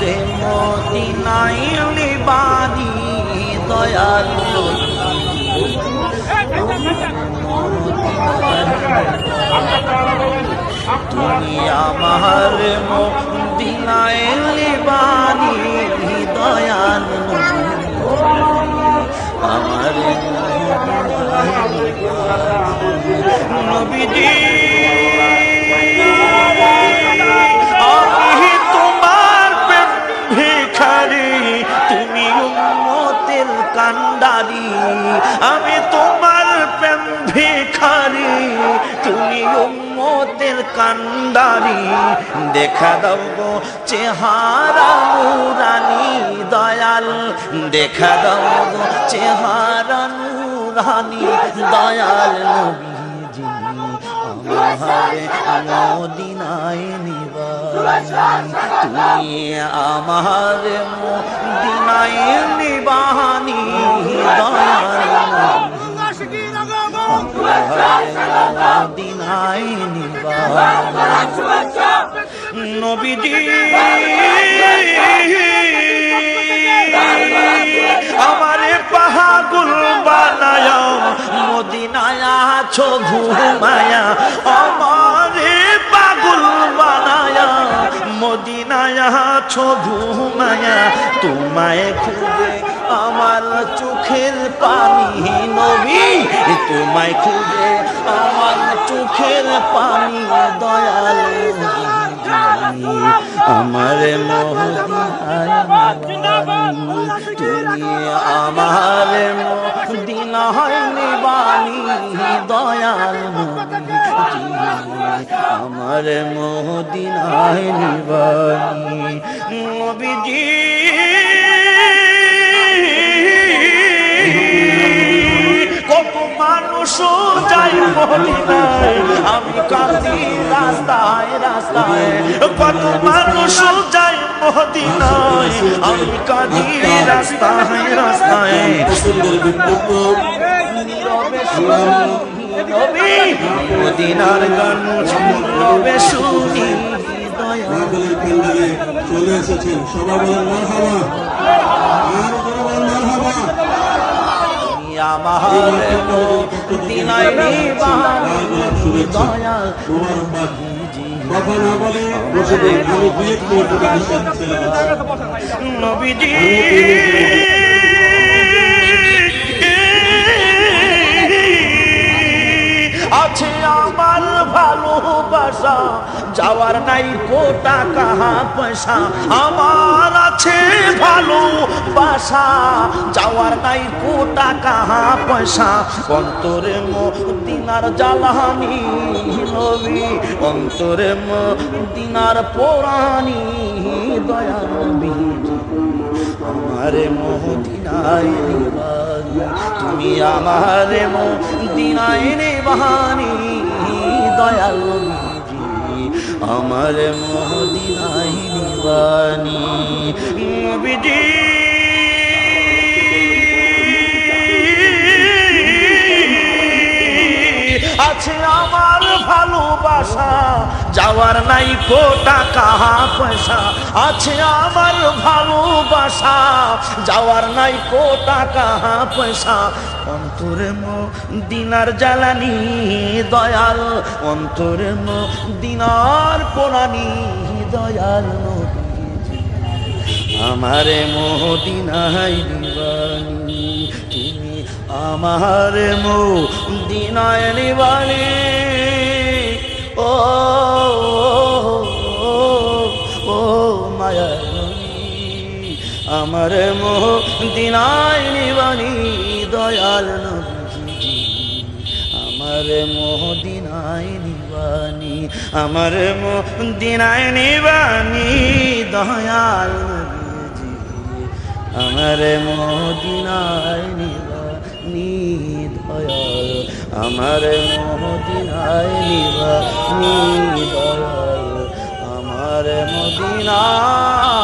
রে মদিনায় নিবানি দয়াল তুমি আমার মদিনায় নিবানি দয়াল আমার নবীজি আমি তোমার ভিখারি তুমি উম্মতের কান্ডারি আমি তোমার প্রেম ভিখারি তুমি উম্মতের কান্ডারি দেখা দাও গো চেহারা নুরানি দয়াল দেখা দাও গো চেহারা নুরানি দয়াল নবীজি আমারে মদিনায় নিবানি তুমি আমারে মদিনায় নিবানি দয়াল মদিনায় নিবানি নবীজি আমারে পাগল বানায়া মদিনায় আছো ঘুমায়া আমারে পাগল বানায়া মদিনায় আছো ঘুমায়া তোমায় খুঁজে আমার চোখের পানি নবী তোমায় খুঁজে আমার চোখের পানি দয়াল আমার মদিনায় তুমি আমার মদিনায় নিবানি দয়াল আমার মদিনায় নিবানি নবীজি কত মানুষ যাই মদিনায় আমি কাঁদি রাস্তায় রাস্তায় কত মানুষ যাই মদিনায় আমি কাঁদি রাস্তায় রাস্তায় মদিনার গান নীরবে শুনি চলে এসেছেন সবাই বলেন মারহাবা মারহাবা আমার মদিনায় নিবানি দয়াল কথা না বলে বসে আমি বিয়েট করতে নবীজি আছে আমার ভালোবাসা যাওয়ার নাই কো টাকা পয়সা আমার আছে ভালোবাসা যাওয়ার নাই কো টাকা পয়সা অন্তরে মদিনার জ্বালানি নবী অন্তরে মদিনার পোরানি দয়া নবী আমারে মদিনায় নিবানি তুমি আমারে মদিনায় নিবানি দয়াল নবীজি আমারে মদিনায় নিবানি নবীজি আছে আমার ভালোবাসা যাওয়ার নাই কো টাকা পয়সা আছে আমার ভালোবাসা যাওয়ার নাই কো টাকা পয়সা অন্তরে মদিনার জ্বালানি দয়াল অন্তরে মদিনার পোড়ানি দয়াল নবীজি আমারে মদিনায় নিবানি তুমি আমারে মদিনায় নিবানি ও ও মায়া আমার মদিনায় নিবানি দয়াল নবীজি আমার মদিনায় নিবানি আমার মদিনায় নিবানি দয়াল নবীজি আমার মদিনায় নিবানি দয়াল আমার মদিনায় নিবানি দয়াল আমার মদিনায়